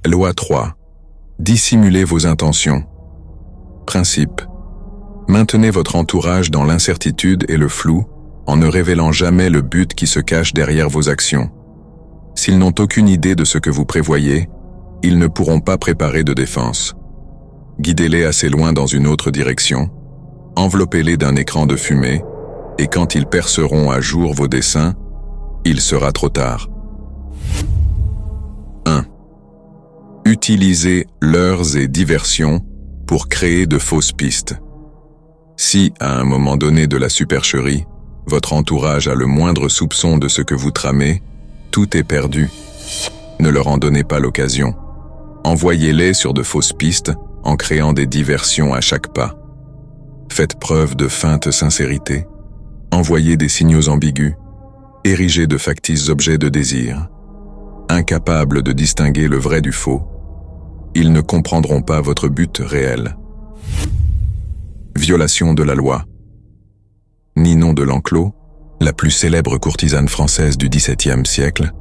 Loi 3. Dissimulez vos intentions. Principe. Maintenez votre entourage dans l'incertitude et le flou en ne révélant jamais le but qui se cache derrière vos actions. S'ils n'ont aucune idée de ce que vous prévoyez, ils ne pourront pas préparer de défense. Guidez-les assez loin dans une autre direction, enveloppez-les d'un écran de fumée, et quand ils perceront à jour vos desseins, il sera trop tard. 1. Utilisez leurres et diversions pour créer de fausses pistes. Si, à un moment donné de la supercherie, votre entourage a le moindre soupçon de ce que vous tramez, tout est perdu. Ne leur en donnez pas l'occasion. Envoyez-les sur de fausses pistes en créant des diversions à chaque pas. Faites preuve de feinte sincérité. Envoyez des signaux ambigus. Érigez de factices objets de désir. Incapables de distinguer le vrai du faux, ils ne comprendront pas votre but réel. Violation de la loi. Ninon de L'Enclos, la plus célèbre courtisane française du XVIIe siècle,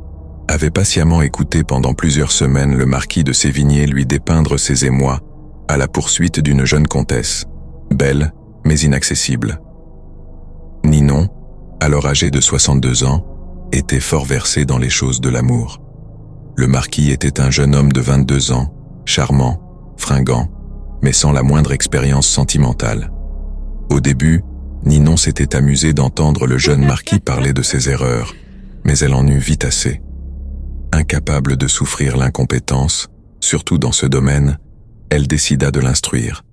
avait patiemment écouté pendant plusieurs semaines le marquis de Sévigné lui dépeindre ses émois à la poursuite d'une jeune comtesse, belle mais inaccessible. Ninon, alors âgée de 62 ans, était fort versée dans les choses de l'amour. Le marquis était un jeune homme de 22 ans, charmant, fringant, mais sans la moindre expérience sentimentale. Au début, Ninon s'était amusée d'entendre le jeune marquis parler de ses erreurs, mais elle en eut vite assez. Incapable de souffrir l'incompétence, surtout dans ce domaine, elle décida de l'instruire.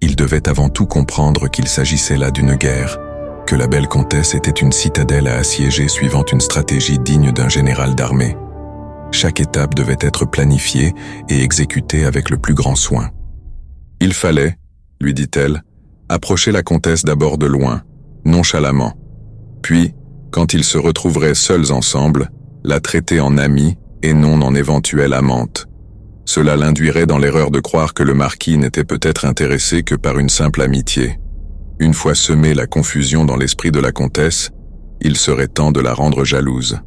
Il devait avant tout comprendre qu'il s'agissait là d'une guerre, que la belle comtesse était une citadelle à assiéger suivant une stratégie digne d'un général d'armée. Chaque étape devait être planifiée et exécutée avec le plus grand soin. Il fallait, lui dit-elle, approcher la comtesse d'abord de loin, nonchalamment. Puis, quand ils se retrouveraient seuls ensemble, la traiter en amie et non en éventuelle amante. Cela l'induirait dans l'erreur de croire que le marquis n'était peut-être intéressé que par une simple amitié. Une fois semée la confusion dans l'esprit de la comtesse, il serait temps de la rendre jalouse.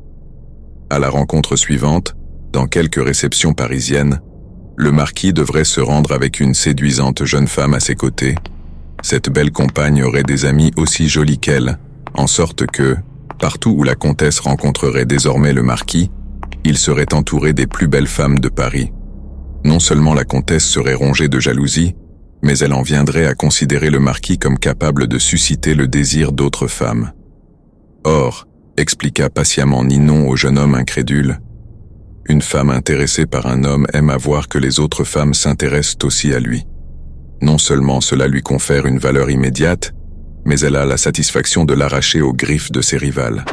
À la rencontre suivante, dans quelque réception parisienne, le marquis devrait se rendre avec une séduisante jeune femme à ses côtés. Cette belle compagne aurait des amis aussi jolis qu'elle, en sorte que, partout où la comtesse rencontrerait désormais le marquis, il serait entouré des plus belles femmes de Paris. Non seulement la comtesse serait rongée de jalousie, mais elle en viendrait à considérer le marquis comme capable de susciter le désir d'autres femmes. Or, expliqua patiemment Ninon au jeune homme incrédule, une femme intéressée par un homme aime à voir que les autres femmes s'intéressent aussi à lui. Non seulement cela lui confère une valeur immédiate, mais elle a la satisfaction de l'arracher aux griffes de ses rivales.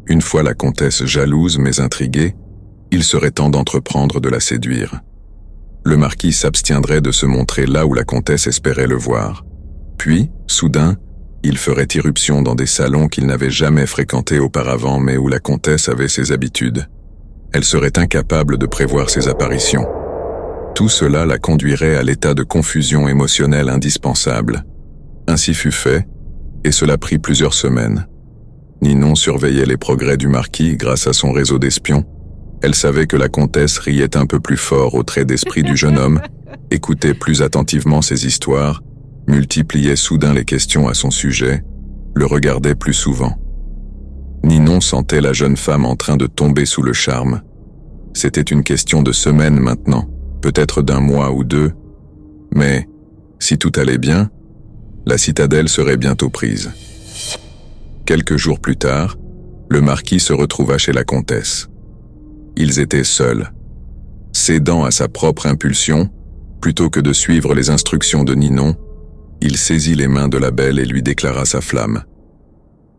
Une fois la comtesse jalouse mais intriguée, il serait temps d'entreprendre de la séduire. Le marquis s'abstiendrait de se montrer là où la comtesse espérait le voir. Puis, soudain, il ferait irruption dans des salons qu'il n'avait jamais fréquentés auparavant mais où la comtesse avait ses habitudes. Elle serait incapable de prévoir ses apparitions. Tout cela la conduirait à l'état de confusion émotionnelle indispensable. Ainsi fut fait, et cela prit plusieurs semaines. Ninon surveillait les progrès du marquis grâce à son réseau d'espions. Elle savait que la comtesse riait un peu plus fort au trait d'esprit du jeune homme, écoutait plus attentivement ses histoires, multipliait soudain les questions à son sujet, le regardait plus souvent. Ninon sentait la jeune femme en train de tomber sous le charme. C'était une question de semaines maintenant, peut-être d'un mois ou deux, mais, si tout allait bien, la citadelle serait bientôt prise. Quelques jours plus tard, le marquis se retrouva chez la comtesse. Ils étaient seuls. Cédant à sa propre impulsion, plutôt que de suivre les instructions de Ninon, il saisit les mains de la belle et lui déclara sa flamme.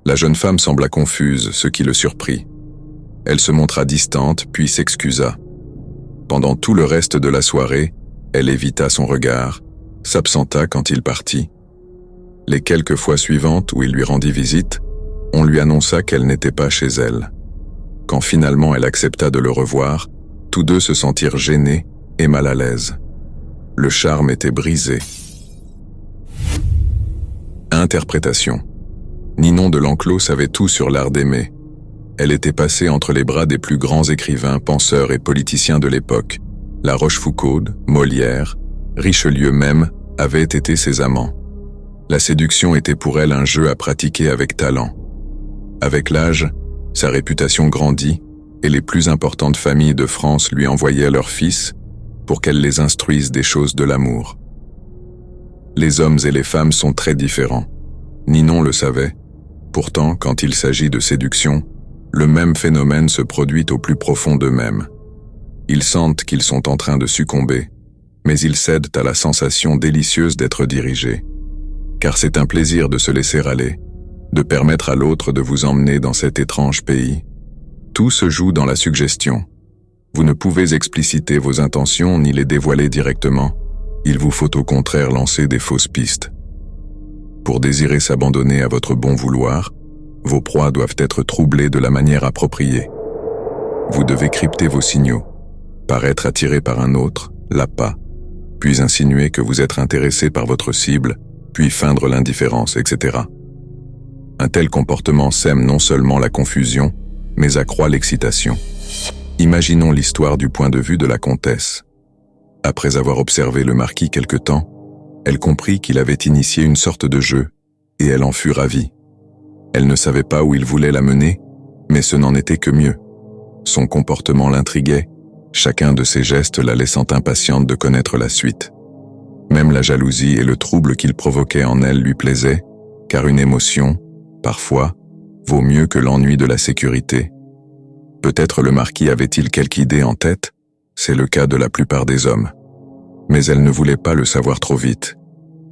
La jeune femme sembla confuse, ce qui le surprit. Elle se montra distante, puis s'excusa. Pendant tout le reste de la soirée, elle évita son regard, s'absenta quand il partit. Les quelques fois suivantes où il lui rendit visite, on lui annonça qu'elle n'était pas chez elle. Quand finalement elle accepta de le revoir, tous deux se sentirent gênés et mal à l'aise. Le charme était brisé. Interprétation. Ninon de L'Enclos savait tout sur l'art d'aimer. Elle était passée entre les bras des plus grands écrivains, penseurs et politiciens de l'époque. La Rochefoucauld, Molière, Richelieu même avaient été ses amants. La séduction était pour elle un jeu à pratiquer avec talent. Avec l'âge, sa réputation grandit et les plus importantes familles de France lui envoyaient leurs fils pour qu'elles les instruisent des choses de l'amour. Les hommes et les femmes sont très différents. Ninon le savait. Pourtant, quand il s'agit de séduction, le même phénomène se produit au plus profond d'eux-mêmes. Ils sentent qu'ils sont en train de succomber, mais ils cèdent à la sensation délicieuse d'être dirigés. Car c'est un plaisir de se laisser aller, de permettre à l'autre de vous emmener dans cet étrange pays. Tout se joue dans la suggestion. Vous ne pouvez expliciter vos intentions ni les dévoiler directement. Il vous faut au contraire lancer des fausses pistes. Pour désirer s'abandonner à votre bon vouloir, vos proies doivent être troublées de la manière appropriée. Vous devez crypter vos signaux, paraître attiré par un autre, l'appât, puis insinuer que vous êtes intéressé par votre cible, puis feindre l'indifférence, etc. Un tel comportement sème non seulement la confusion, mais accroît l'excitation. Imaginons l'histoire du point de vue de la comtesse. Après avoir observé le marquis quelque temps, elle comprit qu'il avait initié une sorte de jeu, et elle en fut ravie. Elle ne savait pas où il voulait la mener, mais ce n'en était que mieux. Son comportement l'intriguait, chacun de ses gestes la laissant impatiente de connaître la suite. Même la jalousie et le trouble qu'il provoquait en elle lui plaisaient, car une émotion, parfois, vaut mieux que l'ennui de la sécurité. Peut-être le marquis avait-il quelque idée en tête, c'est le cas de la plupart des hommes. Mais elle ne voulait pas le savoir trop vite,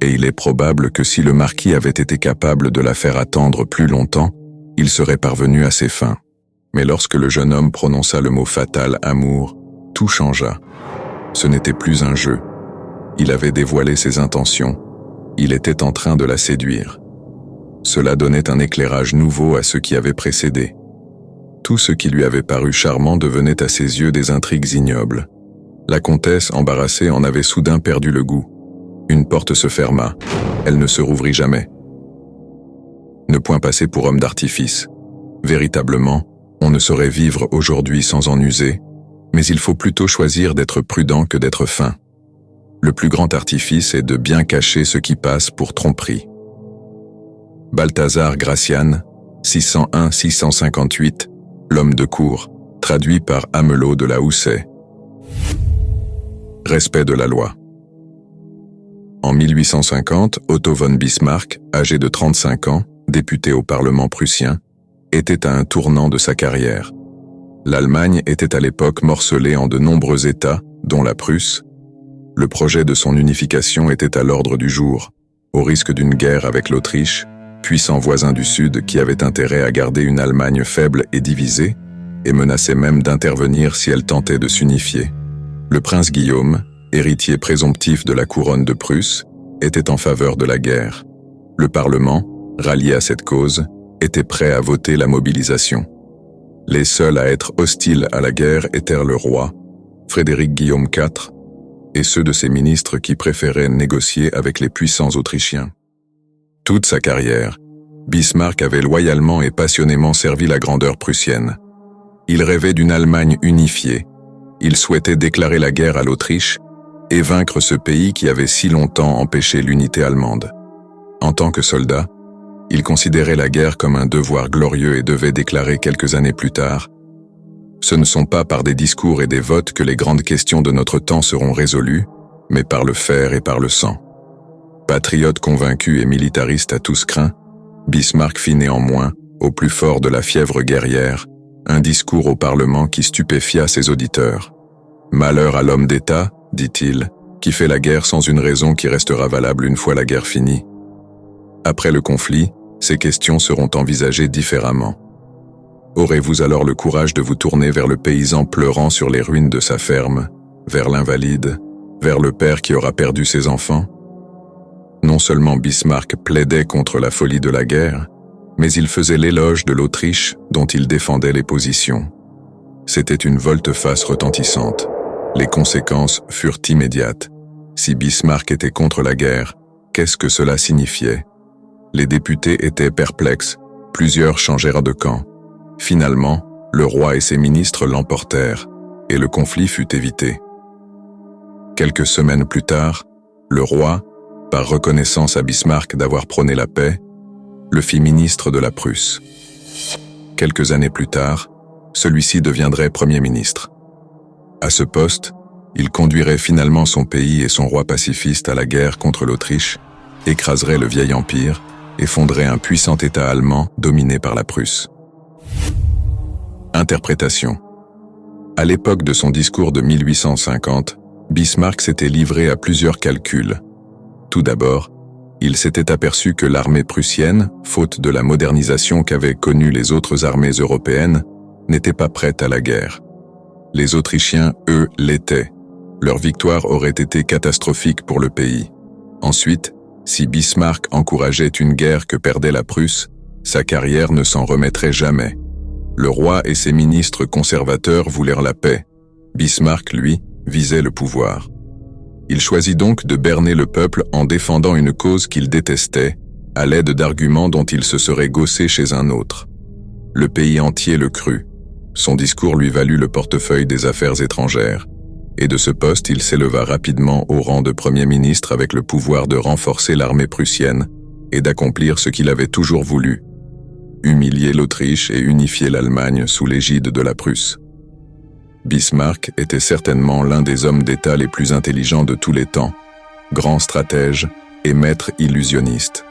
et il est probable que si le marquis avait été capable de la faire attendre plus longtemps, il serait parvenu à ses fins. Mais lorsque le jeune homme prononça le mot fatal « amour », tout changea. Ce n'était plus un jeu. Il avait dévoilé ses intentions. Il était en train de la séduire. Cela donnait un éclairage nouveau à ce qui avait précédé. Tout ce qui lui avait paru charmant devenait à ses yeux des intrigues ignobles. La comtesse, embarrassée, en avait soudain perdu le goût. Une porte se ferma. Elle ne se rouvrit jamais. Ne point passer pour homme d'artifice. Véritablement, on ne saurait vivre aujourd'hui sans en user, mais il faut plutôt choisir d'être prudent que d'être fin. Le plus grand artifice est de bien cacher ce qui passe pour tromperie. Balthazar Gracian, 601-658, L'homme de cour, traduit par Amelot de la Houssaye. Respect de la loi. En 1850, Otto von Bismarck, âgé de 35 ans, député au Parlement prussien, était à un tournant de sa carrière. L'Allemagne était à l'époque morcelée en de nombreux États, dont la Prusse. Le projet de son unification était à l'ordre du jour, au risque d'une guerre avec l'Autriche, puissant voisin du Sud qui avait intérêt à garder une Allemagne faible et divisée, et menaçait même d'intervenir si elle tentait de s'unifier. Le prince Guillaume, héritier présomptif de la couronne de Prusse, était en faveur de la guerre. Le Parlement, rallié à cette cause, était prêt à voter la mobilisation. Les seuls à être hostiles à la guerre étaient le roi, Frédéric Guillaume IV, et ceux de ses ministres qui préféraient négocier avec les puissants Autrichiens. Toute sa carrière, Bismarck avait loyalement et passionnément servi la grandeur prussienne. Il rêvait d'une Allemagne unifiée. Il souhaitait déclarer la guerre à l'Autriche et vaincre ce pays qui avait si longtemps empêché l'unité allemande. En tant que soldat, il considérait la guerre comme un devoir glorieux et devait déclarer quelques années plus tard « Ce ne sont pas par des discours et des votes que les grandes questions de notre temps seront résolues, mais par le fer et par le sang. » Patriote convaincu et militariste à tous crins, Bismarck fit néanmoins, au plus fort de la fièvre guerrière, un discours au Parlement qui stupéfia ses auditeurs. « Malheur à l'homme d'État, dit-il, qui fait la guerre sans une raison qui restera valable une fois la guerre finie. » Après le conflit, ces questions seront envisagées différemment. Aurez-vous alors le courage de vous tourner vers le paysan pleurant sur les ruines de sa ferme, vers l'invalide, vers le père qui aura perdu ses enfants? Non seulement Bismarck plaidait contre la folie de la guerre, mais il faisait l'éloge de l'Autriche dont il défendait les positions. C'était une volte-face retentissante. Les conséquences furent immédiates. Si Bismarck était contre la guerre, qu'est-ce que cela signifiait? Les députés étaient perplexes, plusieurs changèrent de camp. Finalement, le roi et ses ministres l'emportèrent, et le conflit fut évité. Quelques semaines plus tard, le roi, par reconnaissance à Bismarck d'avoir prôné la paix, le fit ministre de la Prusse. Quelques années plus tard, celui-ci deviendrait Premier ministre. À ce poste, il conduirait finalement son pays et son roi pacifiste à la guerre contre l'Autriche, écraserait le vieil empire et fonderait un puissant État allemand dominé par la Prusse. Interprétation. À l'époque de son discours de 1850, Bismarck s'était livré à plusieurs calculs. Tout d'abord, il s'était aperçu que l'armée prussienne, faute de la modernisation qu'avaient connue les autres armées européennes, n'était pas prête à la guerre. Les Autrichiens, eux, l'étaient. Leur victoire aurait été catastrophique pour le pays. Ensuite, si Bismarck encourageait une guerre que perdait la Prusse, sa carrière ne s'en remettrait jamais. Le roi et ses ministres conservateurs voulèrent la paix. Bismarck, lui, visait le pouvoir. Il choisit donc de berner le peuple en défendant une cause qu'il détestait, à l'aide d'arguments dont il se serait gaussé chez un autre. Le pays entier le crut. Son discours lui valut le portefeuille des Affaires étrangères, et de ce poste il s'éleva rapidement au rang de Premier ministre avec le pouvoir de renforcer l'armée prussienne et d'accomplir ce qu'il avait toujours voulu, humilier l'Autriche et unifier l'Allemagne sous l'égide de la Prusse. Bismarck était certainement l'un des hommes d'État les plus intelligents de tous les temps, grand stratège et maître illusionniste.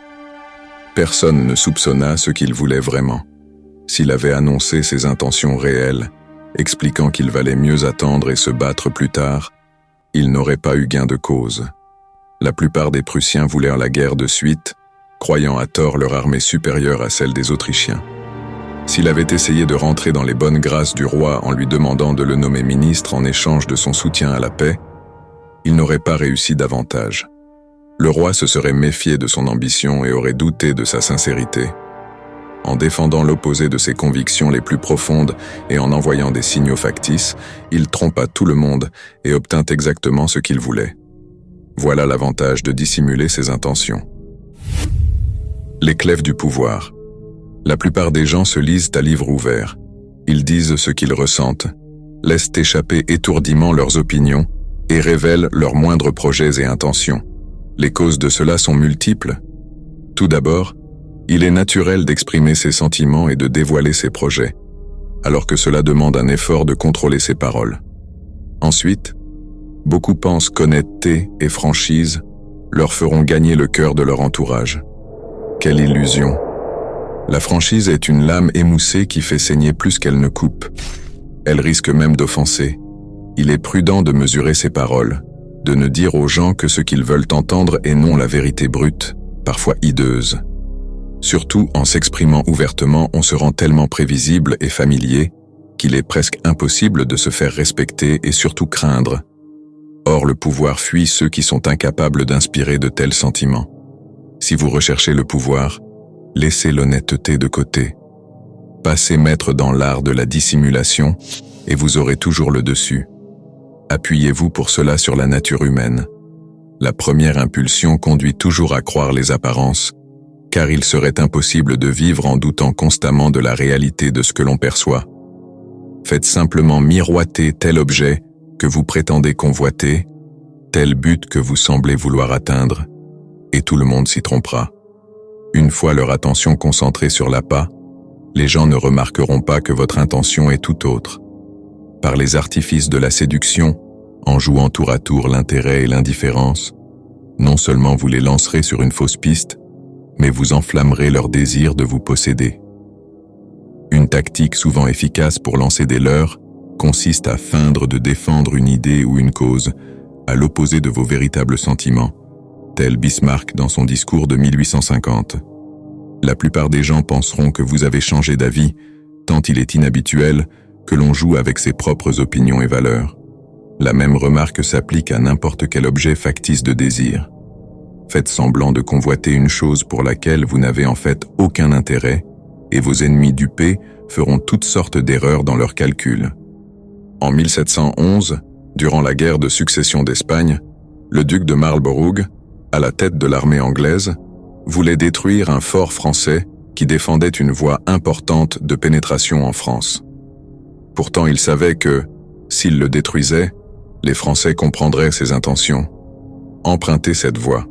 Personne ne soupçonna ce qu'il voulait vraiment. S'il avait annoncé ses intentions réelles, expliquant qu'il valait mieux attendre et se battre plus tard, il n'aurait pas eu gain de cause. La plupart des Prussiens voulèrent la guerre de suite, croyant à tort leur armée supérieure à celle des Autrichiens. S'il avait essayé de rentrer dans les bonnes grâces du roi en lui demandant de le nommer ministre en échange de son soutien à la paix, il n'aurait pas réussi davantage. Le roi se serait méfié de son ambition et aurait douté de sa sincérité. En défendant l'opposé de ses convictions les plus profondes et en envoyant des signaux factices, il trompa tout le monde et obtint exactement ce qu'il voulait. Voilà l'avantage de dissimuler ses intentions. Les clefs du pouvoir. La plupart des gens se lisent à livre ouvert. Ils disent ce qu'ils ressentent, laissent échapper étourdiment leurs opinions et révèlent leurs moindres projets et intentions. Les causes de cela sont multiples. Tout d'abord, il est naturel d'exprimer ses sentiments et de dévoiler ses projets, alors que cela demande un effort de contrôler ses paroles. Ensuite, beaucoup pensent qu'honnêteté et franchise leur feront gagner le cœur de leur entourage. Quelle illusion! La franchise est une lame émoussée qui fait saigner plus qu'elle ne coupe. Elle risque même d'offenser. Il est prudent de mesurer ses paroles, de ne dire aux gens que ce qu'ils veulent entendre et non la vérité brute, parfois hideuse. Surtout, en s'exprimant ouvertement, on se rend tellement prévisible et familier qu'il est presque impossible de se faire respecter et surtout craindre. Or, le pouvoir fuit ceux qui sont incapables d'inspirer de tels sentiments. Si vous recherchez le pouvoir, laissez l'honnêteté de côté. Passez maître dans l'art de la dissimulation et vous aurez toujours le dessus. Appuyez-vous pour cela sur la nature humaine. La première impulsion conduit toujours à croire les apparences, car il serait impossible de vivre en doutant constamment de la réalité de ce que l'on perçoit. Faites simplement miroiter tel objet que vous prétendez convoiter, tel but que vous semblez vouloir atteindre, et tout le monde s'y trompera. Une fois leur attention concentrée sur l'appât, les gens ne remarqueront pas que votre intention est tout autre. Par les artifices de la séduction, en jouant tour à tour l'intérêt et l'indifférence, non seulement vous les lancerez sur une fausse piste, mais vous enflammerez leur désir de vous posséder. Une tactique souvent efficace pour lancer des leurres consiste à feindre de défendre une idée ou une cause, à l'opposé de vos véritables sentiments, tel Bismarck dans son discours de 1850. La plupart des gens penseront que vous avez changé d'avis, tant il est inhabituel que l'on joue avec ses propres opinions et valeurs. La même remarque s'applique à n'importe quel objet factice de désir. Faites semblant de convoiter une chose pour laquelle vous n'avez en fait aucun intérêt, et vos ennemis dupés feront toutes sortes d'erreurs dans leurs calculs. En 1711, durant la guerre de succession d'Espagne, le duc de Marlborough, à la tête de l'armée anglaise, voulait détruire un fort français qui défendait une voie importante de pénétration en France. Pourtant, il savait que, s'il le détruisait, les Français comprendraient ses intentions, emprunter cette voie.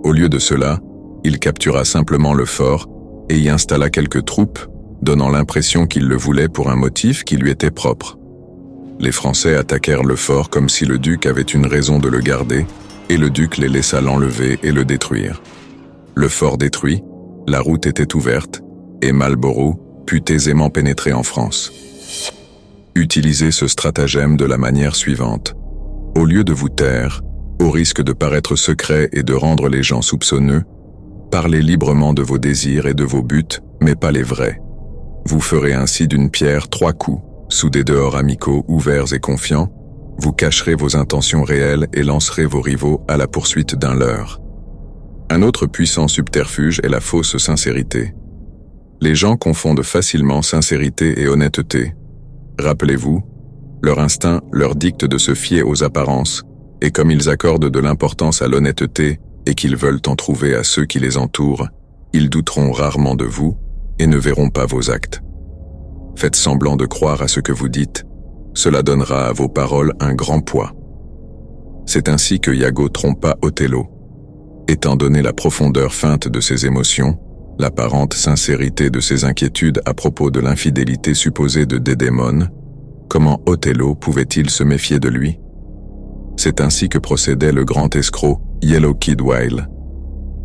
Au lieu de cela, il captura simplement le fort et y installa quelques troupes, donnant l'impression qu'il le voulait pour un motif qui lui était propre. Les Français attaquèrent le fort comme si le duc avait une raison de le garder, et le duc les laissa l'enlever et le détruire. Le fort détruit, la route était ouverte, et Marlborough put aisément pénétrer en France. Utilisez ce stratagème de la manière suivante. Au lieu de vous taire, au risque de paraître secret et de rendre les gens soupçonneux, parlez librement de vos désirs et de vos buts, mais pas les vrais. Vous ferez ainsi d'une pierre 3 coups. Sous des dehors amicaux, ouverts et confiants, vous cacherez vos intentions réelles et lancerez vos rivaux à la poursuite d'un leurre. Un autre puissant subterfuge est la fausse sincérité. Les gens confondent facilement sincérité et honnêteté. Rappelez-vous, leur instinct leur dicte de se fier aux apparences, et comme ils accordent de l'importance à l'honnêteté et qu'ils veulent en trouver à ceux qui les entourent, ils douteront rarement de vous et ne verront pas vos actes. Faites semblant de croire à ce que vous dites, cela donnera à vos paroles un grand poids. C'est ainsi que Iago trompa Othello. Étant donné la profondeur feinte de ses émotions, l'apparente sincérité de ses inquiétudes à propos de l'infidélité supposée de Dédémone, comment Othello pouvait-il se méfier de lui? C'est ainsi que procédait le grand escroc Yellow Kid Wyle.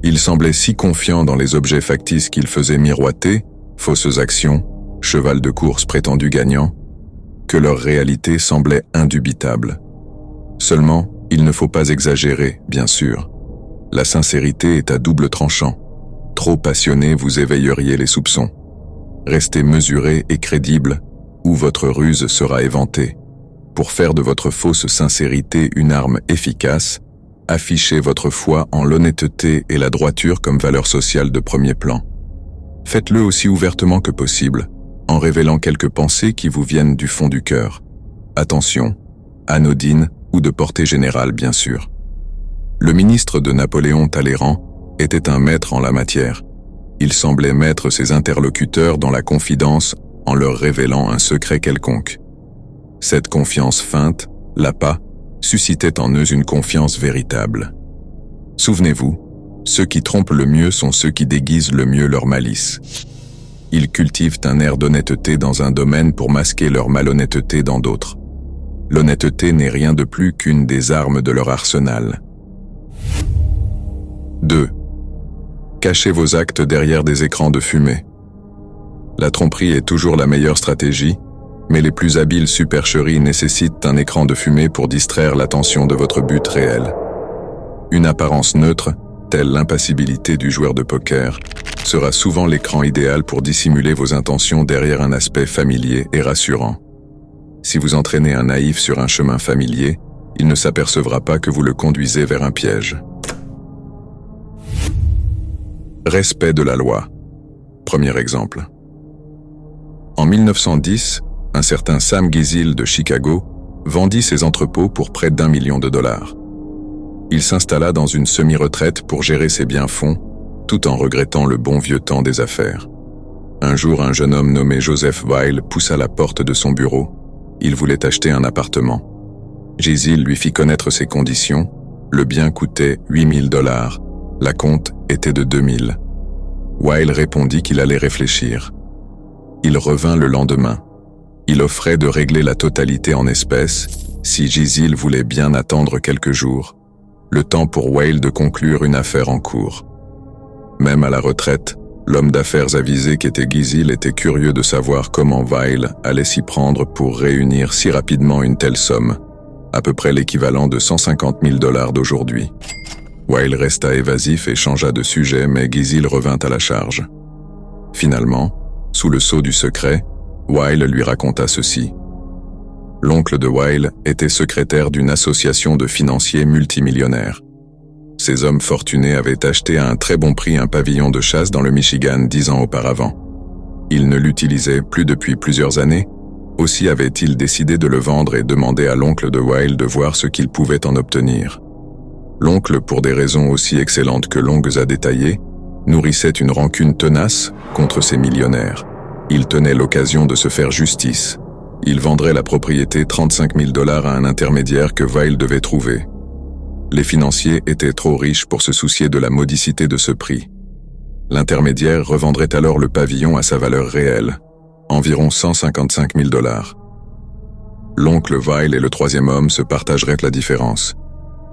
Il semblait si confiant dans les objets factices qu'il faisait miroiter, fausses actions, cheval de course prétendu gagnant, que leur réalité semblait indubitable. Seulement, il ne faut pas exagérer, bien sûr. La sincérité est à double tranchant. Trop passionné, vous éveilleriez les soupçons. Restez mesuré et crédible, ou votre ruse sera éventée. Pour faire de votre fausse sincérité une arme efficace, affichez votre foi en l'honnêteté et la droiture comme valeur sociale de premier plan. Faites-le aussi ouvertement que possible, en révélant quelques pensées qui vous viennent du fond du cœur. Attention, anodines ou de portée générale bien sûr. Le ministre de Napoléon Talleyrand était un maître en la matière. Il semblait mettre ses interlocuteurs dans la confidence en leur révélant un secret quelconque. Cette confiance feinte, l'appât, suscitait en eux une confiance véritable. Souvenez-vous, ceux qui trompent le mieux sont ceux qui déguisent le mieux leur malice. Ils cultivent un air d'honnêteté dans un domaine pour masquer leur malhonnêteté dans d'autres. L'honnêteté n'est rien de plus qu'une des armes de leur arsenal. 2. Cachez vos actes derrière des écrans de fumée. La tromperie est toujours la meilleure stratégie, mais les plus habiles supercheries nécessitent un écran de fumée pour distraire l'attention de votre but réel. Une apparence neutre, telle l'impassibilité du joueur de poker, sera souvent l'écran idéal pour dissimuler vos intentions derrière un aspect familier et rassurant. Si vous entraînez un naïf sur un chemin familier, il ne s'apercevra pas que vous le conduisez vers un piège. Respect de la loi. Premier exemple. En 1910, un certain Sam Gisil de Chicago vendit ses entrepôts pour près d'1 million de dollars. Il s'installa dans une semi-retraite pour gérer ses biens-fonds, tout en regrettant le bon vieux temps des affaires. Un jour, un jeune homme nommé Joseph Weil poussa la porte de son bureau. Il voulait acheter un appartement. Gisil lui fit connaître ses conditions. Le bien coûtait 8 000 dollars. La compte était de 2 000. Weil répondit qu'il allait réfléchir. Il revint le lendemain. Il offrait de régler la totalité en espèces si Gisil voulait bien attendre quelques jours. Le temps pour Weil de conclure une affaire en cours. Même à la retraite, l'homme d'affaires avisé qu'était Gisil était curieux de savoir comment Weil allait s'y prendre pour réunir si rapidement une telle somme, à peu près l'équivalent de 150 000 dollars d'aujourd'hui. Weil resta évasif et changea de sujet, mais Gisil revint à la charge. Finalement, sous le sceau du secret, Weil lui raconta ceci. L'oncle de Weil était secrétaire d'une association de financiers multimillionnaires. Ces hommes fortunés avaient acheté à un très bon prix un pavillon de chasse dans le Michigan 10 ans auparavant. Ils ne l'utilisaient plus depuis plusieurs années, aussi avaient-ils décidé de le vendre et demandé à l'oncle de Weil de voir ce qu'il pouvait en obtenir. L'oncle, pour des raisons aussi excellentes que longues à détailler, nourrissait une rancune tenace contre ces millionnaires. Il tenait l'occasion de se faire justice. Il vendrait la propriété 35 000 $ à un intermédiaire que Weil devait trouver. Les financiers étaient trop riches pour se soucier de la modicité de ce prix. L'intermédiaire revendrait alors le pavillon à sa valeur réelle, environ 155 000 $. L'oncle Weil et le troisième homme se partageraient la différence.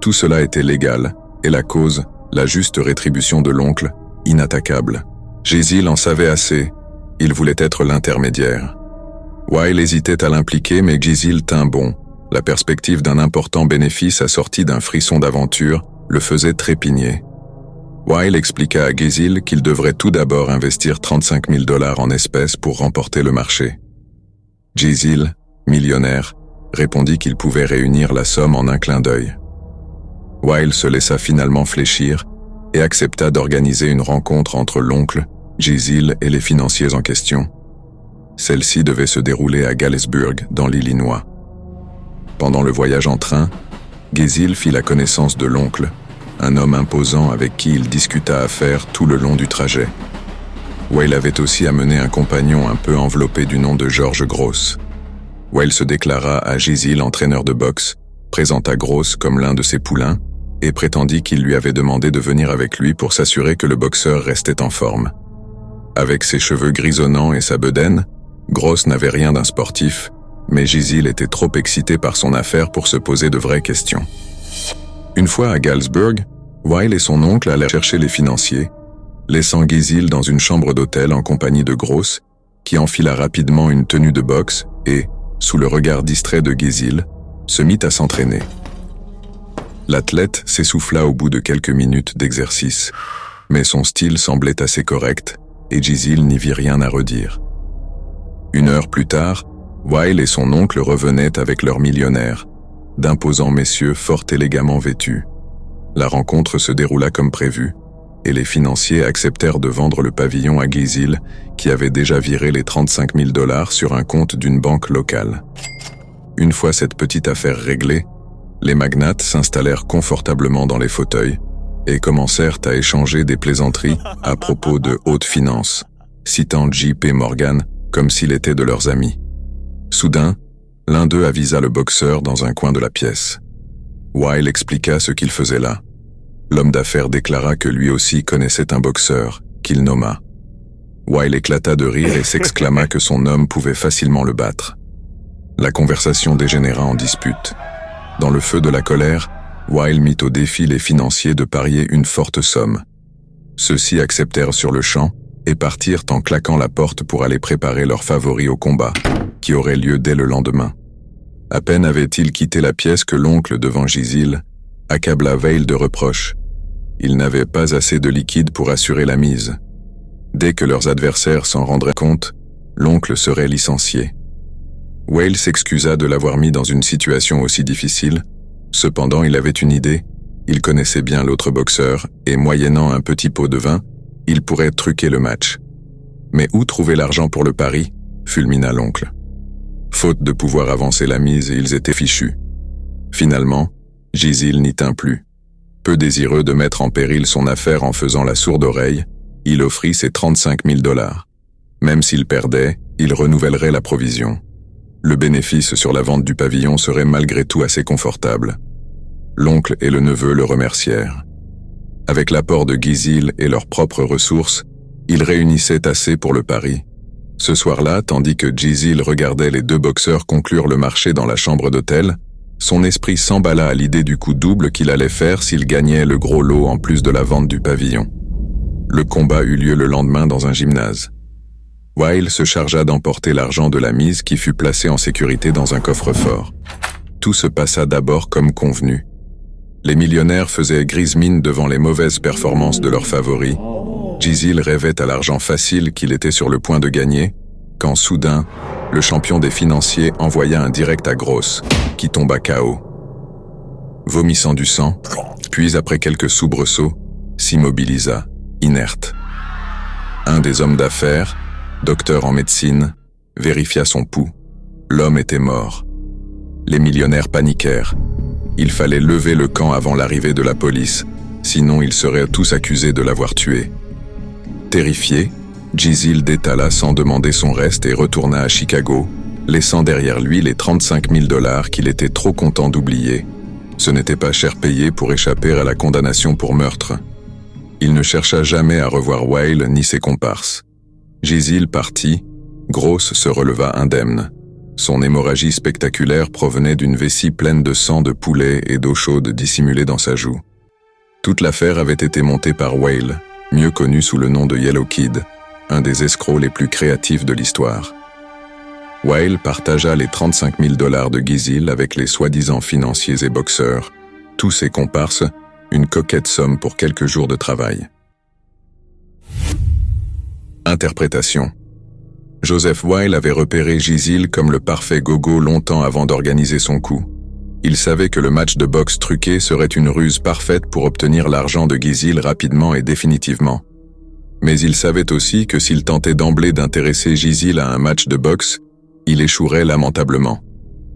Tout cela était légal, et la cause, la juste rétribution de l'oncle, inattaquable. Gisil en savait assez, il voulait être l'intermédiaire. Weil hésitait à l'impliquer, mais Gisil tint bon. La perspective d'un important bénéfice assorti d'un frisson d'aventure le faisait trépigner. Weil expliqua à Gisil qu'il devrait tout d'abord investir 35 000 $ en espèces pour remporter le marché. Gisil, millionnaire, répondit qu'il pouvait réunir la somme en un clin d'œil. Weil se laissa finalement fléchir et accepta d'organiser une rencontre entre l'oncle, Gisil et les financiers en question. Celle-ci devait se dérouler à Galesburg, dans l'Illinois. Pendant le voyage en train, Gisil fit la connaissance de l'oncle, un homme imposant avec qui il discuta affaires tout le long du trajet. Weil avait aussi amené un compagnon un peu enveloppé du nom de George Gross. Weil se déclara à Gisil entraîneur de boxe, présenta Gross comme l'un de ses poulains et prétendit qu'il lui avait demandé de venir avec lui pour s'assurer que le boxeur restait en forme. Avec ses cheveux grisonnants et sa bedaine, Gross n'avait rien d'un sportif, mais Gisil était trop excité par son affaire pour se poser de vraies questions. Une fois à Galesburg, Weil et son oncle allèrent chercher les financiers, laissant Gisil dans une chambre d'hôtel en compagnie de Gross, qui enfila rapidement une tenue de boxe et, sous le regard distrait de Gisil, se mit à s'entraîner. L'athlète s'essouffla au bout de quelques minutes d'exercice, mais son style semblait assez correct et Gisil n'y vit rien à redire. Une heure plus tard, Weil et son oncle revenaient avec leur millionnaire, d'imposants messieurs fort élégamment vêtus. La rencontre se déroula comme prévu, et les financiers acceptèrent de vendre le pavillon à Gisil, qui avait déjà viré les 35 000 $ sur un compte d'une banque locale. Une fois cette petite affaire réglée, les magnates s'installèrent confortablement dans les fauteuils et commencèrent à échanger des plaisanteries à propos de haute finance, citant J.P. Morgan comme s'il était de leurs amis. Soudain, l'un d'eux avisa le boxeur dans un coin de la pièce. Weil expliqua ce qu'il faisait là. L'homme d'affaires déclara que lui aussi connaissait un boxeur, qu'il nomma. Weil éclata de rire et s'exclama que son homme pouvait facilement le battre. La conversation dégénéra en dispute. Dans le feu de la colère, Weil mit au défi les financiers de parier une forte somme. Ceux-ci acceptèrent sur le champ et partirent en claquant la porte pour aller préparer leur favori au combat, qui aurait lieu dès le lendemain. À peine avait-il quitté la pièce que l'oncle devant Gisil accabla Weil de reproches. Il n'avait pas assez de liquide pour assurer la mise. Dès que leurs adversaires s'en rendraient compte, l'oncle serait licencié. Weil s'excusa de l'avoir mis dans une situation aussi difficile. Cependant, il avait une idée. Il connaissait bien l'autre boxeur et, moyennant un petit pot de vin, il pourrait truquer le match. Mais où trouver l'argent pour le pari ? Fulmina l'oncle. Faute de pouvoir avancer la mise, ils étaient fichus. Finalement, Gisil n'y tint plus. Peu désireux de mettre en péril son affaire en faisant la sourde oreille, il offrit ses 35 000 $. Même s'il perdait, il renouvellerait la provision. Le bénéfice sur la vente du pavillon serait malgré tout assez confortable. L'oncle et le neveu le remercièrent. Avec l'apport de Gisil et leurs propres ressources, ils réunissaient assez pour le pari. Ce soir-là, tandis que Gisil regardait les deux boxeurs conclure le marché dans la chambre d'hôtel, son esprit s'emballa à l'idée du coup double qu'il allait faire s'il gagnait le gros lot en plus de la vente du pavillon. Le combat eut lieu le lendemain dans un gymnase. Weil se chargea d'emporter l'argent de la mise qui fut placé en sécurité dans un coffre-fort. Tout se passa d'abord comme convenu. Les millionnaires faisaient grise mine devant les mauvaises performances de leurs favoris. Gisil rêvait à l'argent facile qu'il était sur le point de gagner, quand soudain, le champion des financiers envoya un direct à Gross, qui tomba KO. Vomissant du sang, puis après quelques soubresauts, s'immobilisa, inerte. Un des hommes d'affaires, docteur en médecine, vérifia son pouls. L'homme était mort. Les millionnaires paniquèrent. Il fallait lever le camp avant l'arrivée de la police, sinon ils seraient tous accusés de l'avoir tué. Terrifié, Gisil détala sans demander son reste et retourna à Chicago, laissant derrière lui les 35 000 $ qu'il était trop content d'oublier. Ce n'était pas cher payé pour échapper à la condamnation pour meurtre. Il ne chercha jamais à revoir Weil ni ses comparses. Gisile partit, Gross se releva indemne. Son hémorragie spectaculaire provenait d'une vessie pleine de sang de poulet et d'eau chaude dissimulée dans sa joue. Toute l'affaire avait été montée par Weil, mieux connu sous le nom de Yellow Kid, un des escrocs les plus créatifs de l'histoire. Weil partagea les 35 000 $ de Gisile avec les soi-disant financiers et boxeurs, tous ses comparses, une coquette somme pour quelques jours de travail. Interprétation. Joseph Weil avait repéré Gisile comme le parfait gogo longtemps avant d'organiser son coup. Il savait que le match de boxe truqué serait une ruse parfaite pour obtenir l'argent de Gisile rapidement et définitivement. Mais il savait aussi que s'il tentait d'emblée d'intéresser Gisile à un match de boxe, il échouerait lamentablement.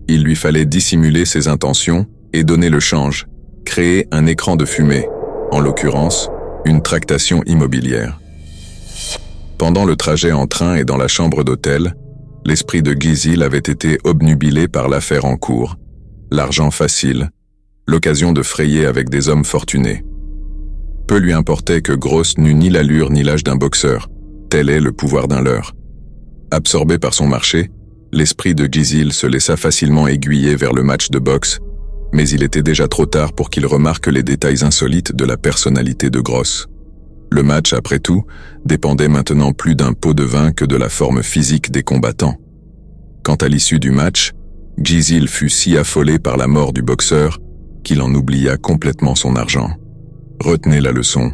Il lui fallait dissimuler ses intentions et donner le change, créer un écran de fumée, en l'occurrence, une tractation immobilière. Pendant le trajet en train et dans la chambre d'hôtel, l'esprit de Gisile avait été obnubilé par l'affaire en cours, l'argent facile, l'occasion de frayer avec des hommes fortunés. Peu lui importait que Gross n'eût ni l'allure ni l'âge d'un boxeur, tel est le pouvoir d'un leurre. Absorbé par son marché, l'esprit de Gisile se laissa facilement aiguiller vers le match de boxe, mais il était déjà trop tard pour qu'il remarque les détails insolites de la personnalité de Gross. Le match, après tout, dépendait maintenant plus d'un pot de vin que de la forme physique des combattants. Quant à l'issue du match, Gisile fut si affolé par la mort du boxeur qu'il en oublia complètement son argent. Retenez la leçon.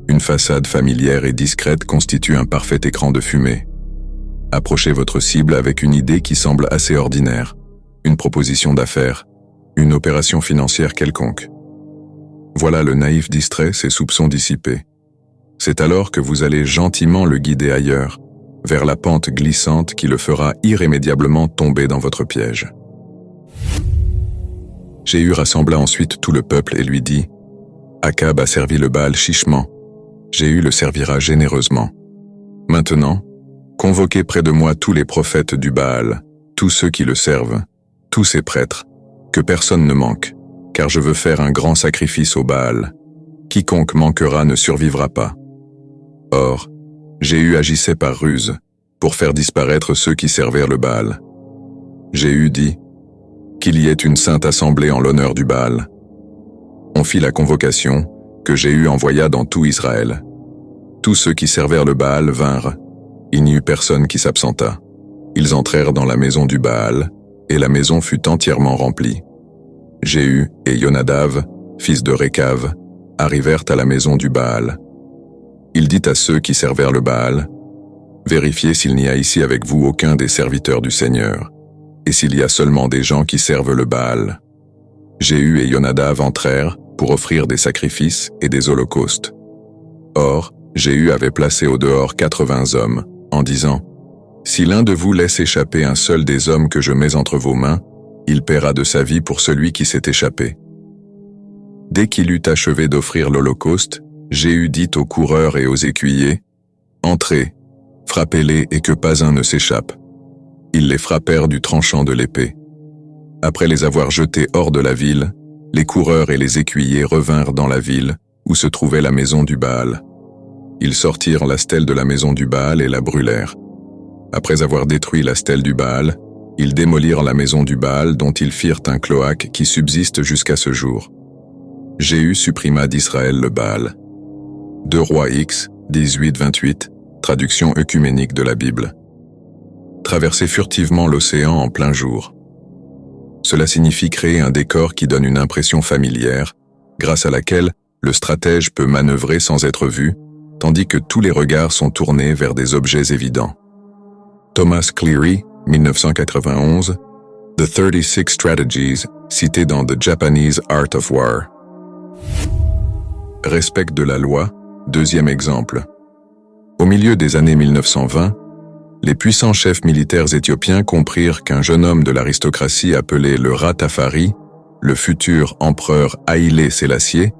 Une façade familière et discrète constitue un parfait écran de fumée. Approchez votre cible avec une idée qui semble assez ordinaire, une proposition d'affaires, une opération financière quelconque. Voilà le naïf distrait, ses soupçons dissipés. C'est alors que vous allez gentiment le guider ailleurs, vers la pente glissante qui le fera irrémédiablement tomber dans votre piège. Jéhu rassembla ensuite tout le peuple et lui dit « Akab a servi le Baal chichement, Jéhu le servira généreusement. Maintenant, convoquez près de moi tous les prophètes du Baal, tous ceux qui le servent, tous ses prêtres, que personne ne manque, car je veux faire un grand sacrifice au Baal. Quiconque manquera ne survivra pas. » Or, Jéhu agissait par ruse, pour faire disparaître ceux qui servirent le Baal. Jéhu dit qu'il y ait une sainte assemblée en l'honneur du Baal. On fit la convocation, que Jéhu envoya dans tout Israël. Tous ceux qui servirent le Baal vinrent. Il n'y eut personne qui s'absenta. Ils entrèrent dans la maison du Baal, et la maison fut entièrement remplie. Jéhu et Yonadav, fils de Récav, arrivèrent à la maison du Baal. Il dit à ceux qui servirent le Baal, « Vérifiez s'il n'y a ici avec vous aucun des serviteurs du Seigneur, et s'il y a seulement des gens qui servent le Baal. » Jéhu et Yonadav entrèrent pour offrir des sacrifices et des holocaustes. Or, Jéhu avait placé au dehors 80 hommes, en disant, « Si l'un de vous laisse échapper un seul des hommes que je mets entre vos mains, il paiera de sa vie pour celui qui s'est échappé. » Dès qu'il eut achevé d'offrir l'holocauste, Jéhu dit aux coureurs et aux écuyers, « Entrez, frappez-les et que pas un ne s'échappe. » Ils les frappèrent du tranchant de l'épée. Après les avoir jetés hors de la ville, les coureurs et les écuyers revinrent dans la ville, où se trouvait la maison du Baal. Ils sortirent la stèle de la maison du Baal et la brûlèrent. Après avoir détruit la stèle du Baal, ils démolirent la maison du Baal dont ils firent un cloaque qui subsiste jusqu'à ce jour. Jéhu supprima d'Israël le Baal. 2 Rois X, 18-28, traduction œcuménique de la Bible. Traverser furtivement l'océan en plein jour. Cela signifie créer un décor qui donne une impression familière, grâce à laquelle le stratège peut manœuvrer sans être vu, tandis que tous les regards sont tournés vers des objets évidents. Thomas Cleary, 1991, The 36 Strategies, cité dans The Japanese Art of War. Respect de la loi, deuxième exemple. Au milieu des années 1920, les puissants chefs militaires éthiopiens comprirent qu'un jeune homme de l'aristocratie appelé le Ratafari, le futur empereur Haïlé Sélassié,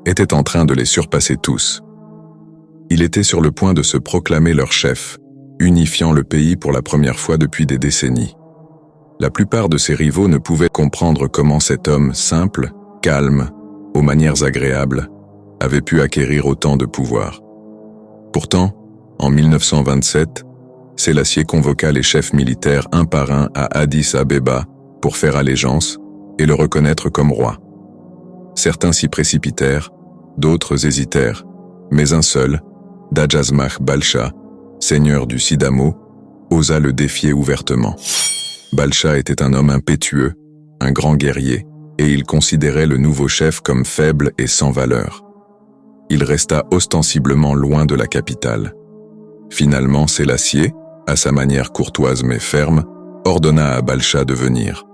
était en train de les surpasser tous. Il était sur le point de se proclamer leur chef, unifiant le pays pour la première fois depuis des décennies. La plupart de ses rivaux ne pouvaient comprendre comment cet homme simple, calme, aux manières agréables, avait pu acquérir autant de pouvoir. Pourtant, en 1927, Sélassié convoqua les chefs militaires un par un à Addis Abeba pour faire allégeance et le reconnaître comme roi. Certains s'y précipitèrent, d'autres hésitèrent, mais un seul, Dajazmach Balcha, seigneur du Sidamo, osa le défier ouvertement. Balcha était un homme impétueux, un grand guerrier, et il considérait le nouveau chef comme faible et sans valeur. Il resta ostensiblement loin de la capitale. Finalement, Sélassié, à sa manière courtoise mais ferme, ordonna à Balcha de venir.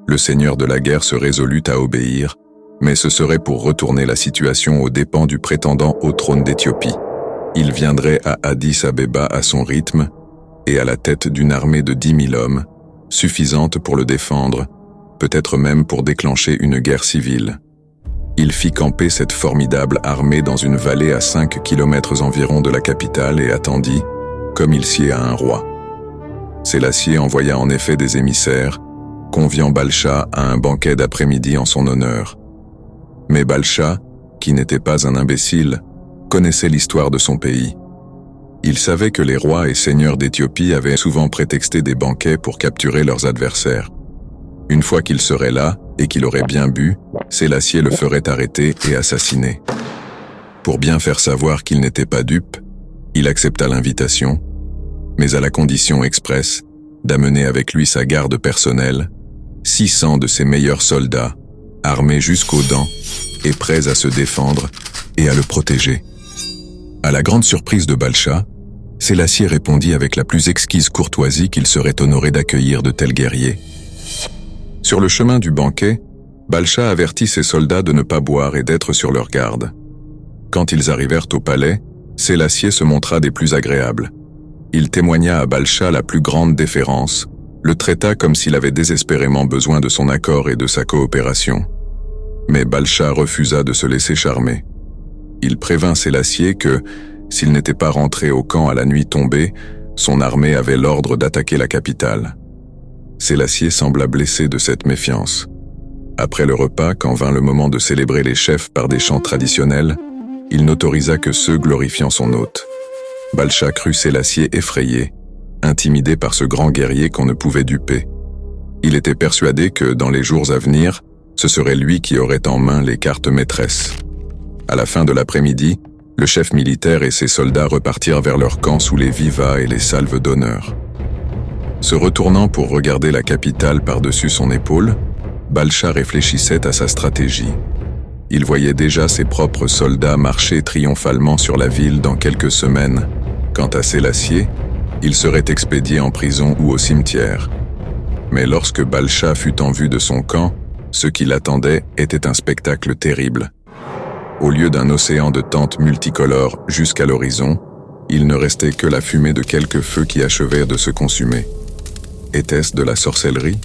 Le seigneur de la guerre se résolut à obéir, mais ce serait pour retourner la situation aux dépens du prétendant au trône d'Éthiopie. Il viendrait à Addis Abeba à son rythme et à la tête d'une armée de 10 000 hommes, suffisante pour le défendre, peut-être même pour déclencher une guerre civile. Il fit camper cette formidable armée dans une vallée à 5 kilomètres environ de la capitale et attendit, comme il sied à un roi. Sélassié envoya en effet des émissaires, conviant Balcha à un banquet d'après-midi en son honneur. Mais Balcha, qui n'était pas un imbécile, connaissait l'histoire de son pays. Il savait que les rois et seigneurs d'Éthiopie avaient souvent prétexté des banquets pour capturer leurs adversaires. Une fois qu'il serait là, et qu'il aurait bien bu, Sélassié le ferait arrêter et assassiner. Pour bien faire savoir qu'il n'était pas dupe, il accepta l'invitation, mais à la condition expresse d'amener avec lui sa garde personnelle, 600 de ses meilleurs soldats, armés jusqu'aux dents et prêts à se défendre et à le protéger. À la grande surprise de Balcha, Sélassié répondit avec la plus exquise courtoisie qu'il serait honoré d'accueillir de tels guerriers. Sur le chemin du banquet, Balcha avertit ses soldats de ne pas boire et d'être sur leur garde. Quand ils arrivèrent au palais, Sélassié se montra des plus agréables. Il témoigna à Balcha la plus grande déférence, le traita comme s'il avait désespérément besoin de son accord et de sa coopération. Mais Balcha refusa de se laisser charmer. Il prévint Sélassié que, s'il n'était pas rentré au camp à la nuit tombée, son armée avait l'ordre d'attaquer la capitale. Sélassié sembla blessé de cette méfiance. Après le repas, quand vint le moment de célébrer les chefs par des chants traditionnels, il n'autorisa que ceux glorifiant son hôte. Balcha crut Sélassié effrayé, intimidé par ce grand guerrier qu'on ne pouvait duper. Il était persuadé que, dans les jours à venir, ce serait lui qui aurait en main les cartes maîtresses. À la fin de l'après-midi, le chef militaire et ses soldats repartirent vers leur camp sous les vivas et les salves d'honneur. Se retournant pour regarder la capitale par-dessus son épaule, Balcha réfléchissait à sa stratégie. Il voyait déjà ses propres soldats marcher triomphalement sur la ville dans quelques semaines. Quant à Sélassié, il serait expédié en prison ou au cimetière. Mais lorsque Balcha fut en vue de son camp, ce qui l'attendait était un spectacle terrible. Au lieu d'un océan de tentes multicolores jusqu'à l'horizon, il ne restait que la fumée de quelques feux qui achevaient de se consumer. Était-ce de la sorcellerie?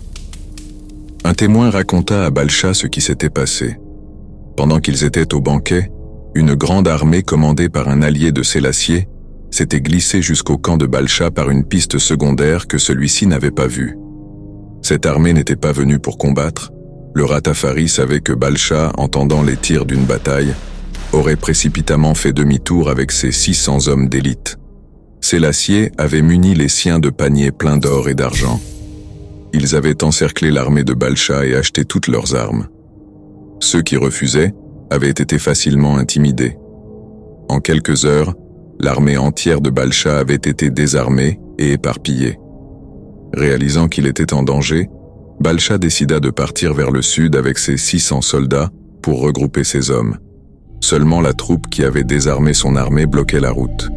Un témoin raconta à Balcha ce qui s'était passé. Pendant qu'ils étaient au banquet, une grande armée commandée par un allié de Sélassié s'était glissée jusqu'au camp de Balcha par une piste secondaire que celui-ci n'avait pas vue. Cette armée n'était pas venue pour combattre. Le Ratafari savait que Balcha, entendant les tirs d'une bataille, aurait précipitamment fait demi-tour avec ses 600 hommes d'élite. Sélassié avait muni les siens de paniers pleins d'or et d'argent. Ils avaient encerclé l'armée de Balcha et acheté toutes leurs armes. Ceux qui refusaient avaient été facilement intimidés. En quelques heures, l'armée entière de Balcha avait été désarmée et éparpillée. Réalisant qu'il était en danger, Balcha décida de partir vers le sud avec ses 600 soldats pour regrouper ses hommes. Seulement la troupe qui avait désarmé son armée bloquait la route.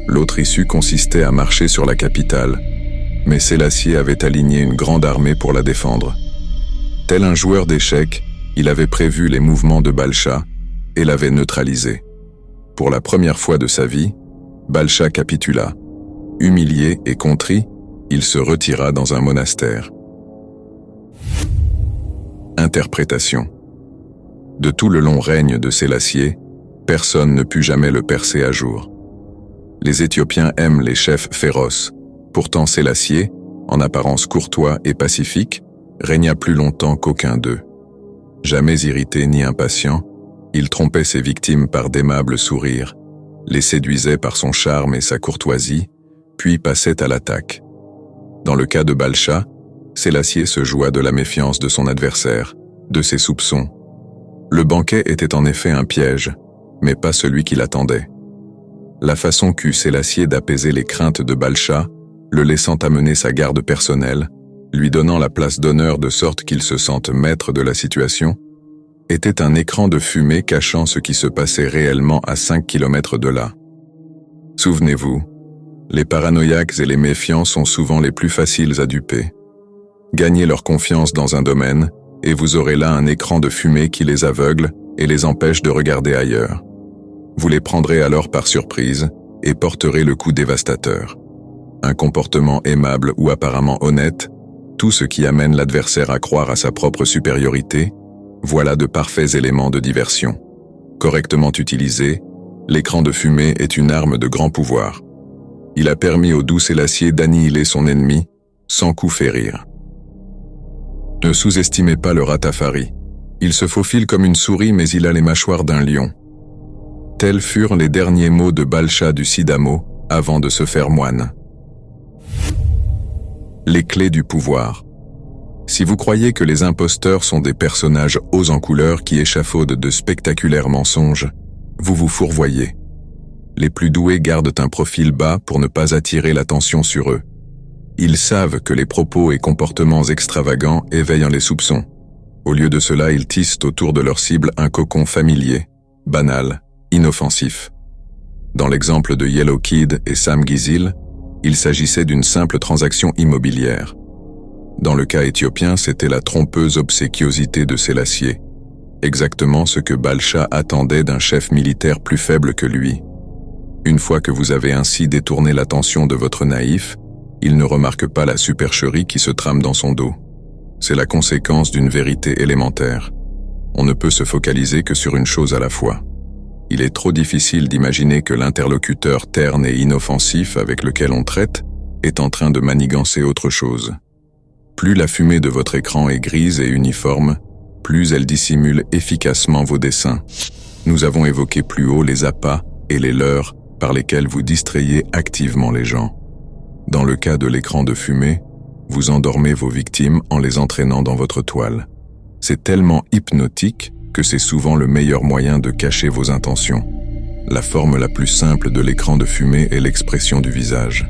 L'autre issue consistait à marcher sur la capitale, mais Sélassié avait aligné une grande armée pour la défendre. Tel un joueur d'échecs, il avait prévu les mouvements de Balcha et l'avait neutralisé. Pour la première fois de sa vie, Balcha capitula. Humilié et contrit, il se retira dans un monastère. Interprétation. De tout le long règne de Sélassié, personne ne put jamais le percer à jour. Les Éthiopiens aiment les chefs féroces. Pourtant Sélassié, en apparence courtois et pacifique, régna plus longtemps qu'aucun d'eux. Jamais irrité ni impatient, il trompait ses victimes par d'aimables sourires, les séduisait par son charme et sa courtoisie, puis passait à l'attaque. Dans le cas de Balcha, Sélassié se joua de la méfiance de son adversaire, de ses soupçons. Le banquet était en effet un piège, mais pas celui qu'il attendait. La façon qu'eut Sélassié d'apaiser les craintes de Balcha, le laissant amener sa garde personnelle, lui donnant la place d'honneur de sorte qu'il se sente maître de la situation, était un écran de fumée cachant ce qui se passait réellement à 5 kilomètres de là. Souvenez-vous, les paranoïaques et les méfiants sont souvent les plus faciles à duper. Gagnez leur confiance dans un domaine, et vous aurez là un écran de fumée qui les aveugle et les empêche de regarder ailleurs. Vous les prendrez alors par surprise et porterez le coup dévastateur. Un comportement aimable ou apparemment honnête, tout ce qui amène l'adversaire à croire à sa propre supériorité, voilà de parfaits éléments de diversion. Correctement utilisé, l'écran de fumée est une arme de grand pouvoir. Il a permis au doux Sélassié d'annihiler son ennemi sans coup férir. Ne sous-estimez pas le Ratafari. Il se faufile comme une souris mais il a les mâchoires d'un lion. Tels furent les derniers mots de Balcha du Sidamo avant de se faire moine. Les clés du pouvoir. Si vous croyez que les imposteurs sont des personnages hauts en couleur qui échafaudent de spectaculaires mensonges, vous vous fourvoyez. Les plus doués gardent un profil bas pour ne pas attirer l'attention sur eux. Ils savent que les propos et comportements extravagants éveillent les soupçons. Au lieu de cela, ils tissent autour de leur cible un cocon familier, banal, inoffensif. Dans l'exemple de Yellow Kid et Sam Gizil, il s'agissait d'une simple transaction immobilière. Dans le cas éthiopien, c'était la trompeuse obséquiosité de Sélassié, exactement ce que Balcha attendait d'un chef militaire plus faible que lui. Une fois que vous avez ainsi détourné l'attention de votre naïf, il ne remarque pas la supercherie qui se trame dans son dos. C'est la conséquence d'une vérité élémentaire. On ne peut se focaliser que sur une chose à la fois. Il est trop difficile d'imaginer que l'interlocuteur terne et inoffensif avec lequel on traite est en train de manigancer autre chose. Plus la fumée de votre écran est grise et uniforme, plus elle dissimule efficacement vos desseins. Nous avons évoqué plus haut les appâts et les leurres par lesquels vous distrayez activement les gens. Dans le cas de l'écran de fumée, vous endormez vos victimes en les entraînant dans votre toile. C'est tellement hypnotique que c'est souvent le meilleur moyen de cacher vos intentions. La forme la plus simple de l'écran de fumée est l'expression du visage.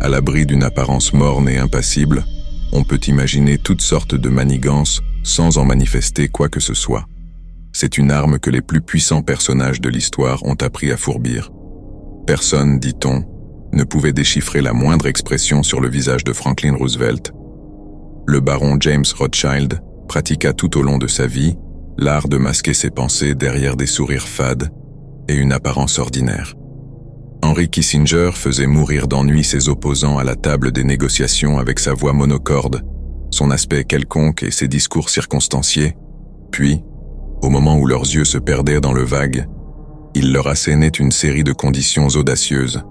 À l'abri d'une apparence morne et impassible, on peut imaginer toutes sortes de manigances sans en manifester quoi que ce soit. C'est une arme que les plus puissants personnages de l'histoire ont appris à fourbir. Personne, dit-on, ne pouvait déchiffrer la moindre expression sur le visage de Franklin Roosevelt. Le baron James Rothschild pratiqua tout au long de sa vie l'art de masquer ses pensées derrière des sourires fades et une apparence ordinaire. Henry Kissinger faisait mourir d'ennui ses opposants à la table des négociations avec sa voix monocorde, son aspect quelconque et ses discours circonstanciés, puis, au moment où leurs yeux se perdaient dans le vague, il leur assénait une série de conditions audacieuses.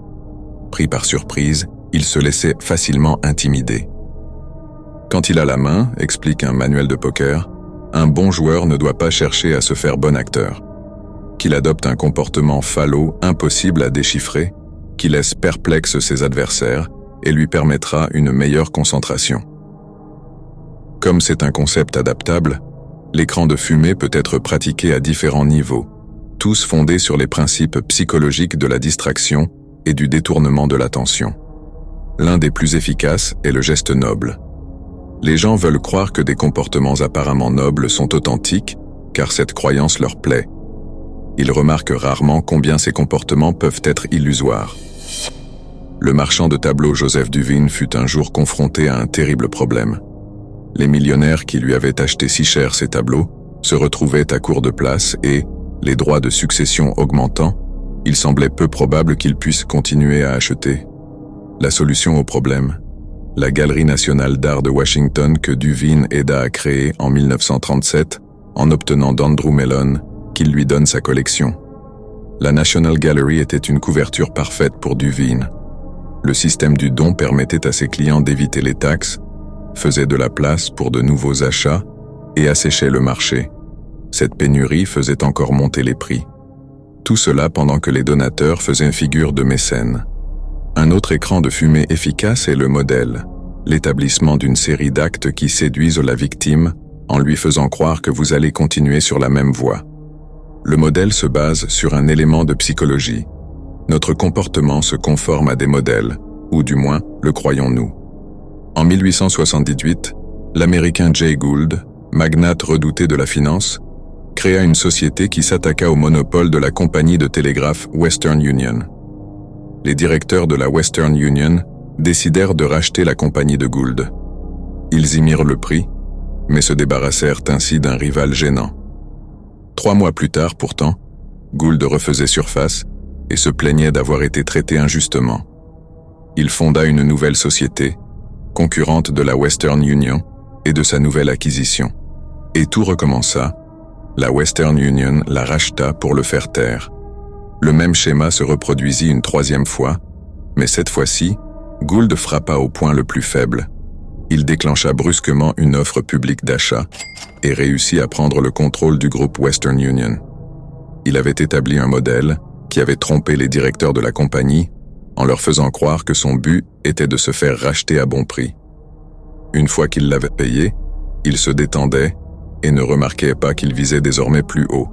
Pris par surprise, il se laissait facilement intimider. Quand il a la main, explique un manuel de poker, un bon joueur ne doit pas chercher à se faire bon acteur. Qu'il adopte un comportement falot impossible à déchiffrer, qui laisse perplexe ses adversaires et lui permettra une meilleure concentration. Comme c'est un concept adaptable, l'écran de fumée peut être pratiqué à différents niveaux, tous fondés sur les principes psychologiques de la distraction et du détournement de l'attention. L'un des plus efficaces est le geste noble. Les gens veulent croire que des comportements apparemment nobles sont authentiques, car cette croyance leur plaît. Ils remarquent rarement combien ces comportements peuvent être illusoires. Le marchand de tableaux Joseph Duveen fut un jour confronté à un terrible problème. Les millionnaires qui lui avaient acheté si cher ces tableaux se retrouvaient à court de place et, les droits de succession augmentant, il semblait peu probable qu'ils puissent continuer à acheter. La solution au problème, la Galerie nationale d'art de Washington que Duveen aida à créer en 1937 en obtenant d'Andrew Mellon qu'il lui donne sa collection. La National Gallery était une couverture parfaite pour Duveen. Le système du don permettait à ses clients d'éviter les taxes, faisait de la place pour de nouveaux achats et asséchait le marché. Cette pénurie faisait encore monter les prix. Tout cela pendant que les donateurs faisaient figure de mécènes. Un autre écran de fumée efficace est le modèle, l'établissement d'une série d'actes qui séduisent la victime en lui faisant croire que vous allez continuer sur la même voie. Le modèle se base sur un élément de psychologie. Notre comportement se conforme à des modèles, ou du moins le croyons-nous. En 1878, l'Américain Jay Gould, magnate redouté de la finance, créa une société qui s'attaqua au monopole de la compagnie de télégraphe Western Union. Les directeurs de la Western Union décidèrent de racheter la compagnie de Gould. Ils y mirent le prix, mais se débarrassèrent ainsi d'un rival gênant. 3 mois plus tard, pourtant, Gould refaisait surface et se plaignait d'avoir été traité injustement. Il fonda une nouvelle société, concurrente de la Western Union et de sa nouvelle acquisition. Et tout recommença. La Western Union la racheta pour le faire taire. Le même schéma se reproduisit une 3e fois, mais cette fois-ci, Gould frappa au point le plus faible. Il déclencha brusquement une offre publique d'achat et réussit à prendre le contrôle du groupe Western Union. Il avait établi un modèle qui avait trompé les directeurs de la compagnie en leur faisant croire que son but était de se faire racheter à bon prix. Une fois qu'il l'avait payé, il se détendait et ne remarquait pas qu'il visait désormais plus haut.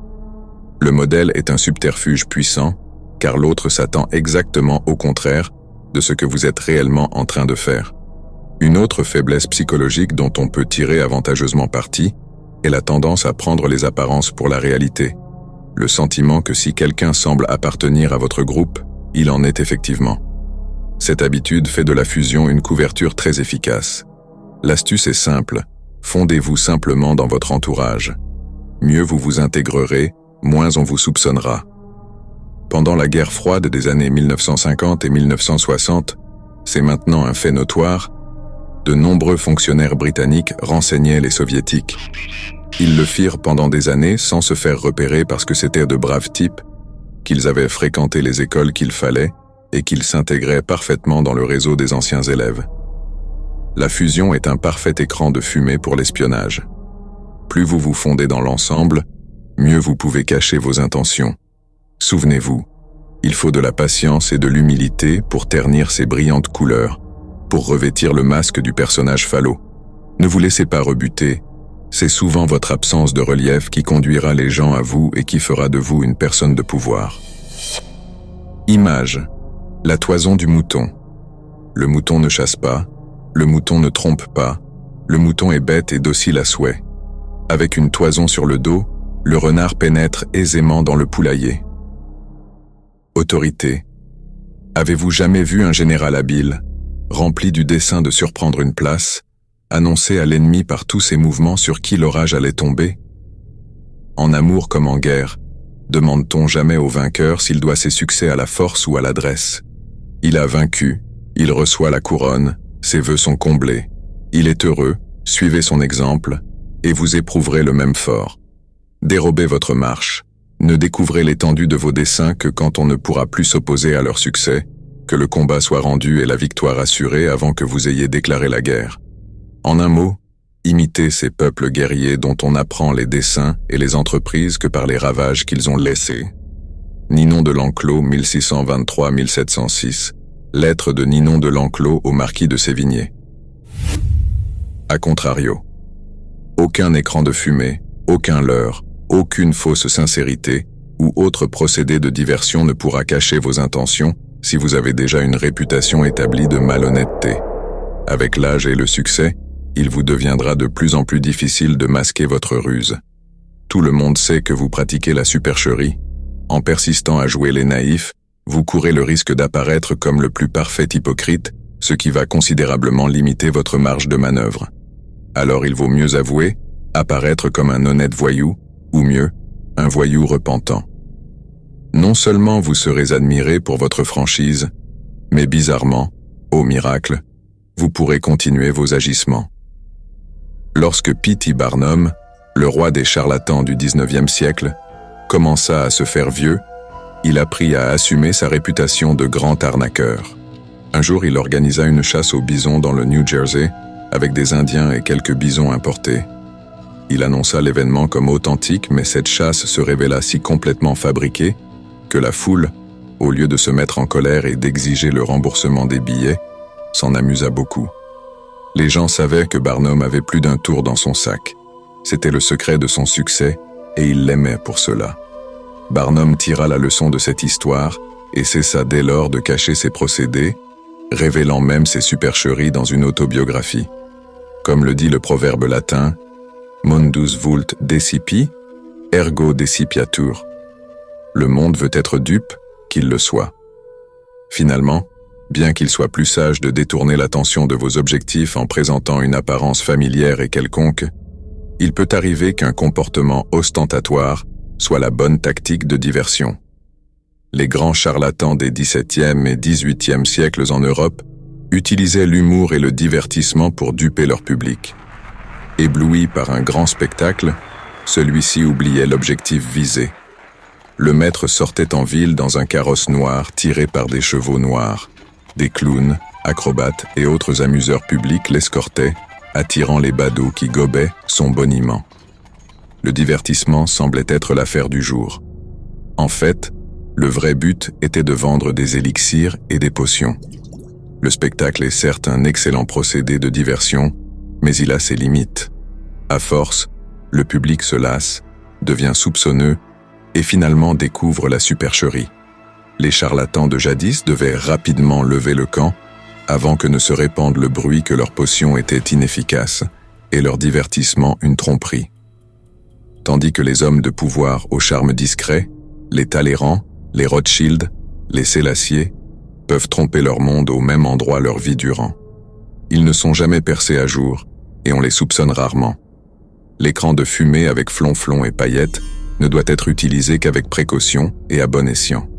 Le modèle est un subterfuge puissant, car l'autre s'attend exactement au contraire de ce que vous êtes réellement en train de faire. Une autre faiblesse psychologique dont on peut tirer avantageusement parti est la tendance à prendre les apparences pour la réalité. Le sentiment que si quelqu'un semble appartenir à votre groupe, il en est effectivement. Cette habitude fait de la fusion une couverture très efficace. L'astuce est simple, fondez-vous simplement dans votre entourage. Mieux vous vous intégrerez, moins on vous soupçonnera. Pendant la guerre froide des années 1950 et 1960, c'est maintenant un fait notoire, de nombreux fonctionnaires britanniques renseignaient les soviétiques. Ils le firent pendant des années sans se faire repérer parce que c'étaient de braves types, qu'ils avaient fréquenté les écoles qu'il fallait et qu'ils s'intégraient parfaitement dans le réseau des anciens élèves. La fusion est un parfait écran de fumée pour l'espionnage. Plus vous vous fondez dans l'ensemble, mieux vous pouvez cacher vos intentions. Souvenez-vous, il faut de la patience et de l'humilité pour ternir ces brillantes couleurs, pour revêtir le masque du personnage falot. Ne vous laissez pas rebuter, c'est souvent votre absence de relief qui conduira les gens à vous et qui fera de vous une personne de pouvoir. Image. La toison du mouton. Le mouton ne chasse pas, le mouton ne trompe pas, le mouton est bête et docile à souhait. Avec une toison sur le dos, le renard pénètre aisément dans le poulailler. Autorité. Avez-vous jamais vu un général habile, rempli du dessein de surprendre une place, annoncer à l'ennemi par tous ses mouvements sur qui l'orage allait tomber? En amour comme en guerre, demande-t-on jamais au vainqueur s'il doit ses succès à la force ou à l'adresse? Il a vaincu, il reçoit la couronne, ses vœux sont comblés. Il est heureux, suivez son exemple, et vous éprouverez le même fort. Dérobez votre marche, ne découvrez l'étendue de vos desseins que quand on ne pourra plus s'opposer à leur succès, que le combat soit rendu et la victoire assurée avant que vous ayez déclaré la guerre. En un mot, imitez ces peuples guerriers dont on apprend les desseins et les entreprises que par les ravages qu'ils ont laissés. Ninon de L'Enclos, 1623-1706, lettre de Ninon de L'Enclos au marquis de Sévigné. A contrario, aucun écran de fumée, aucun leurre, aucune fausse sincérité ou autre procédé de diversion ne pourra cacher vos intentions si vous avez déjà une réputation établie de malhonnêteté. Avec l'âge et le succès, il vous deviendra de plus en plus difficile de masquer votre ruse. Tout le monde sait que vous pratiquez la supercherie. En persistant à jouer les naïfs, vous courez le risque d'apparaître comme le plus parfait hypocrite, ce qui va considérablement limiter votre marge de manœuvre. Alors il vaut mieux avouer, apparaître comme un honnête voyou, ou mieux, un voyou repentant. Non seulement vous serez admiré pour votre franchise, mais bizarrement, ô miracle, vous pourrez continuer vos agissements. Lorsque P.T. Barnum, le roi des charlatans du XIXe siècle, commença à se faire vieux, il apprit à assumer sa réputation de grand arnaqueur. Un jour, il organisa une chasse aux bisons dans le New Jersey, avec des Indiens et quelques bisons importés. Il annonça l'événement comme authentique, mais cette chasse se révéla si complètement fabriquée que la foule, au lieu de se mettre en colère et d'exiger le remboursement des billets, s'en amusa beaucoup. Les gens savaient que Barnum avait plus d'un tour dans son sac. C'était le secret de son succès, et il l'aimait pour cela. Barnum tira la leçon de cette histoire et cessa dès lors de cacher ses procédés, révélant même ses supercheries dans une autobiographie. Comme le dit le proverbe latin, Mundus vult decipi, ergo decipiatur. Le monde veut être dupe, qu'il le soit. Finalement, bien qu'il soit plus sage de détourner l'attention de vos objectifs en présentant une apparence familière et quelconque, il peut arriver qu'un comportement ostentatoire soit la bonne tactique de diversion. Les grands charlatans des XVIIe et XVIIIe siècles en Europe utilisaient l'humour et le divertissement pour duper leur public. Ébloui par un grand spectacle, celui-ci oubliait l'objectif visé. Le maître sortait en ville dans un carrosse noir tiré par des chevaux noirs. Des clowns, acrobates et autres amuseurs publics l'escortaient, attirant les badauds qui gobaient son boniment. Le divertissement semblait être l'affaire du jour. En fait, le vrai but était de vendre des élixirs et des potions. Le spectacle est certes un excellent procédé de diversion, mais il a ses limites. À force, le public se lasse, devient soupçonneux et finalement découvre la supercherie. Les charlatans de jadis devaient rapidement lever le camp avant que ne se répande le bruit que leurs potions étaient inefficaces et leur divertissement une tromperie. Tandis que les hommes de pouvoir au charme discret, les Talleyrand, les Rothschild, les Sélassié, peuvent tromper leur monde au même endroit leur vie durant. Ils ne sont jamais percés à jour et on les soupçonne rarement. L'écran de fumée avec flonflon et paillettes ne doit être utilisé qu'avec précaution et à bon escient.